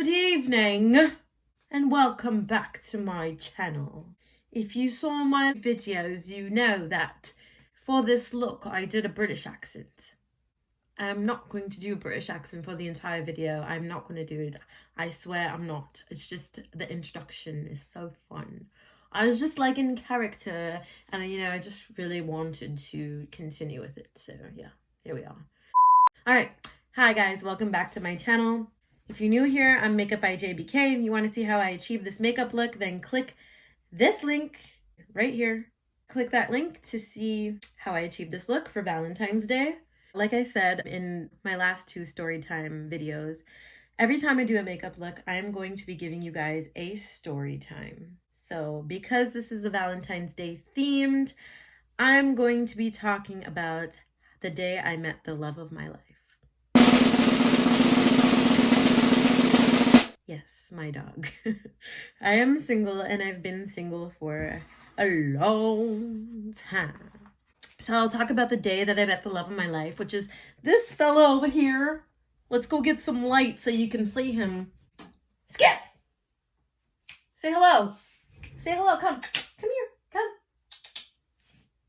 Good evening and welcome back to my channel. If you saw my videos, you know that for this look I did a British accent. I'm not going to do a British accent for the entire video. I'm not going to do it. I swear I'm not. It's just the introduction is so fun. I was just like in character and I just really wanted to continue with it. So yeah, here we are. Alright, hi guys, welcome back to my channel. If you're new here, I'm Makeup by JBK. If you want to see how I achieve this makeup look, then click this link right here. Click that link to see how I achieved this look for Valentine's Day. Like I said in my last two story time videos, every time I do a makeup look, I am going to be giving you guys a story time. So because this is a Valentine's Day themed, I'm going to be talking about the day I met the love of my life. Yes, my dog. I am single and I've been single for a long time. So I'll talk about the day that I met the love of my life, which is this fellow over here. Let's go get some light so you can see him. Skip! Say hello. Say hello. Come. Come here. Come.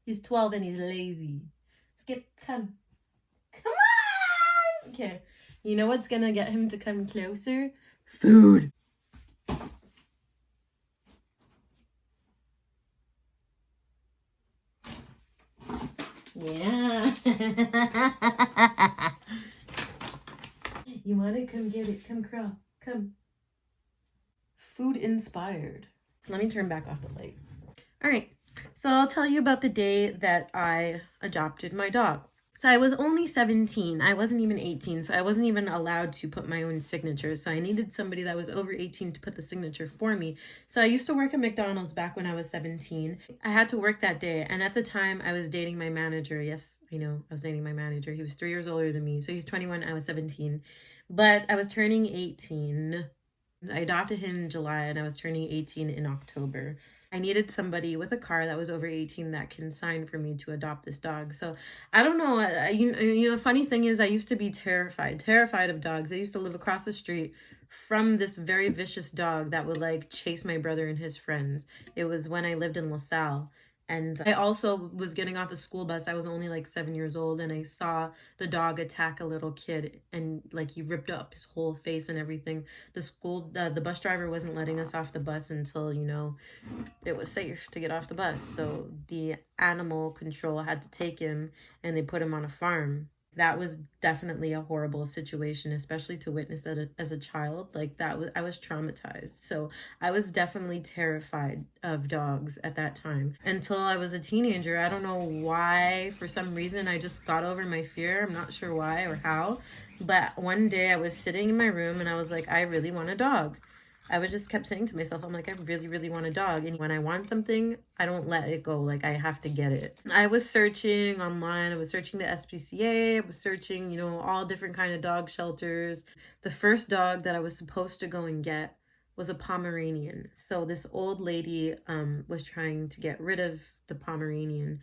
He's 12 and he's lazy. Skip, come. Come on! Okay. You know what's gonna get him to come closer? Food. Yeah. You want to come get it? Come crawl. Come. Food inspired. So let me turn back off the light. All right. So I'll tell you about the day that I adopted my dog. So I was only 17. I wasn't even 18. So I wasn't even allowed to put my own signature. So I needed somebody that was over 18 to put the signature for me. So I used to work at McDonald's back when I was 17. I had to work that day. And at the time I was dating my manager. Yes, I know I was dating my manager. He was 3 years older than me. So he's 21. I was 17. But I was turning 18. I adopted him in July and I was turning 18 in October. I needed somebody with a car that was over 18 that can sign for me to adopt this dog. So I don't know. The funny thing is I used to be terrified of dogs. I used to live across the street from this very vicious dog that would like chase my brother and his friends. It was when I lived in LaSalle. And I also was getting off a school bus. I was only like 7 years old and I saw the dog attack a little kid and like he ripped up his whole face and everything. The bus driver wasn't letting us off the bus until, it was safe to get off the bus. So the animal control had to take him and they put him on a farm. That was definitely a horrible situation, especially to witness it as a child. Like I was traumatized. So I was definitely terrified of dogs at that time until I was a teenager. I don't know why, for some reason, I just got over my fear. I'm not sure why or how, but one day I was sitting in my room and I was like, I really want a dog. I just kept saying to myself, I'm like, I really, really want a dog. And when I want something, I don't let it go. Like, I have to get it. I was searching online. I was searching the SPCA. I was searching, all different kind of dog shelters. The first dog that I was supposed to go and get was a Pomeranian. So this old lady was trying to get rid of the Pomeranian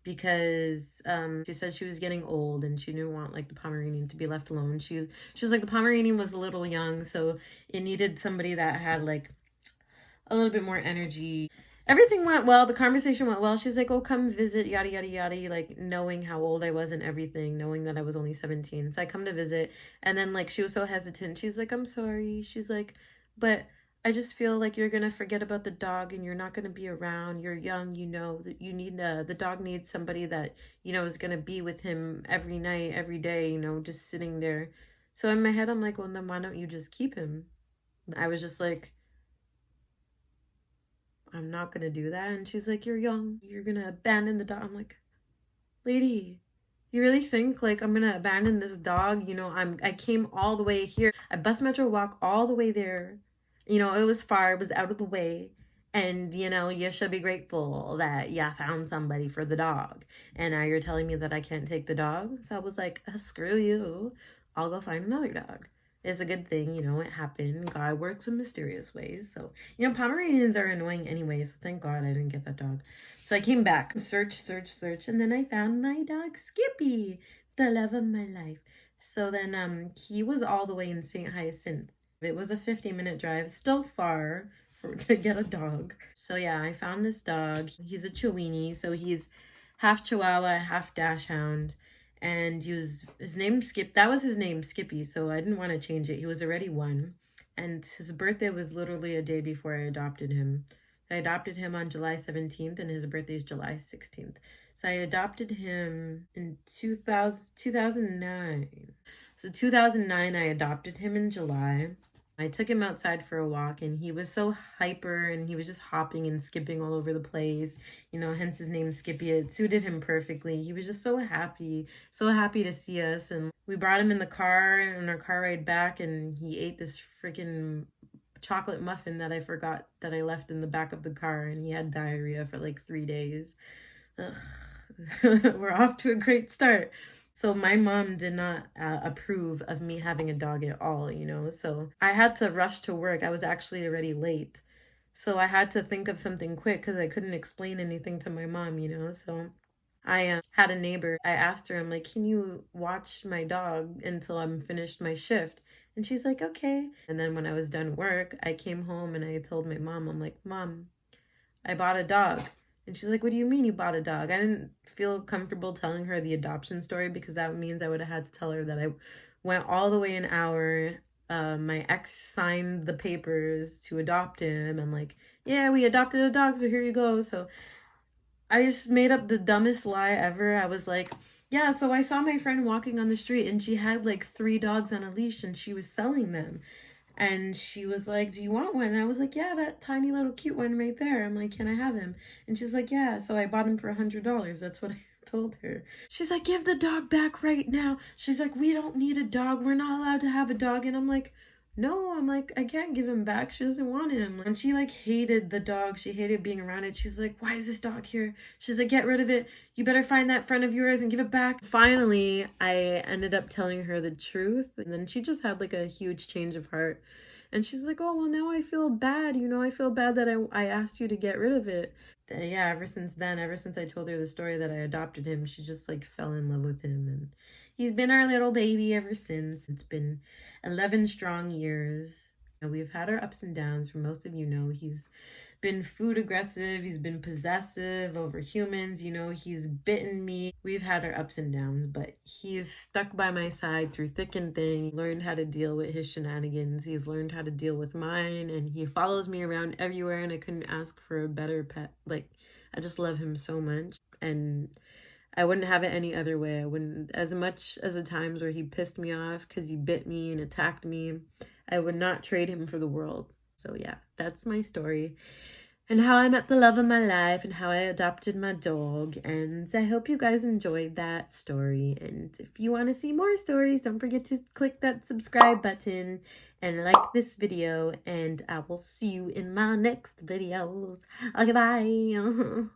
because she said she was getting old and she didn't want like the Pomeranian to be left alone. She was like, the Pomeranian was a little young, so it needed somebody that had like a little bit more energy. Everything went well. The conversation went well. She's like, oh, come visit, yada, yada, yada, like knowing how old I was and everything, knowing that I was only 17. So I come to visit and then like she was so hesitant. She's like, I'm sorry. She's like, but I just feel like you're going to forget about the dog and you're not going to be around. You're young, that you need, the dog needs somebody that, is going to be with him every night, every day, just sitting there. So in my head, I'm like, well, then why don't you just keep him? I was just like, I'm not going to do that. And she's like, you're young. You're going to abandon the dog. I'm like, lady, you really think like I'm going to abandon this dog? I came all the way here. I bus metro walk all the way there. It was far, it was out of the way. And, you should be grateful that you found somebody for the dog. And now you're telling me that I can't take the dog? So I was like, screw you. I'll go find another dog. It's a good thing, it happened. God works in mysterious ways. So, Pomeranians are annoying anyway. So thank God I didn't get that dog. So I came back, search. And then I found my dog, Skippy, the love of my life. So then he was all the way in St. Hyacinth. It was a 50-minute drive, still far to get a dog. So yeah, I found this dog. He's a Chiweenie, so he's half Chihuahua, half Dachshund. And his name Skip. That was his name, Skippy. So I didn't want to change it. He was already one, and his birthday was literally a day before I adopted him. I adopted him on July 17th, and his birthday is July 16th. So I adopted him in 2009. So 2009, I adopted him in July. I took him outside for a walk, and he was so hyper, and he was just hopping and skipping all over the place, you know, hence his name Skippy. It suited him perfectly. He was just so happy to see us. And we brought him in the car on our car ride back, and he ate this freaking chocolate muffin that I forgot that I left in the back of the car, and he had diarrhea for like 3 days. We're off to a great start. So my mom did not approve of me having a dog at all, you know. So I had to rush to work. I was actually already late. So I had to think of something quick because I couldn't explain anything to my mom, you know. So I had a neighbor. I asked her, I'm like, can you watch my dog until I'm finished my shift? And she's like, okay. And then when I was done work, I came home and I told my mom, I'm like, Mom, I bought a dog. And she's like, what do you mean you bought a dog? I didn't feel comfortable telling her the adoption story because that means I would have had to tell her that I went all the way an hour. My ex signed the papers to adopt him, and like, yeah, we adopted a dog, so here you go. So I just made up the dumbest lie ever. I was like, yeah, so I saw my friend walking on the street and she had like 3 dogs on a leash and she was selling them. And she was like, do you want one? And I was like, yeah, that tiny little cute one right there. I'm like, can I have him? And she's like, yeah. So I bought him for $100. That's what I told her. She's like, give the dog back right now. She's like, we don't need a dog. We're not allowed to have a dog. And I'm like, no, I'm like, I can't give him back. She doesn't want him. And she like hated the dog. She hated being around it. She's like, why is this dog here? She's like, get rid of it. You better find that friend of yours and give it back. Finally, I ended up telling her the truth. And then she just had like a huge change of heart. And she's like, oh, well, now I feel bad. You know, I feel bad that I asked you to get rid of it. Yeah, ever since then, ever since I told her the story that I adopted him, she just like fell in love with him. And he's been our little baby ever since. It's been 11 strong years. We've had our ups and downs. For most of you know, he's been food aggressive. He's been possessive over humans. You know, he's bitten me. We've had our ups and downs, but he's stuck by my side through thick and thin. He learned how to deal with his shenanigans. He's learned how to deal with mine, and he follows me around everywhere, and I couldn't ask for a better pet. Like, I just love him so much, and I wouldn't have it any other way. I wouldn't, as much as the times where he pissed me off because he bit me and attacked me, I would not trade him for the world. So yeah, that's my story and how I met the love of my life and how I adopted my dog. And I hope you guys enjoyed that story. And if you want to see more stories, don't forget to click that subscribe button and like this video. And I will see you in my next videos. Okay, bye.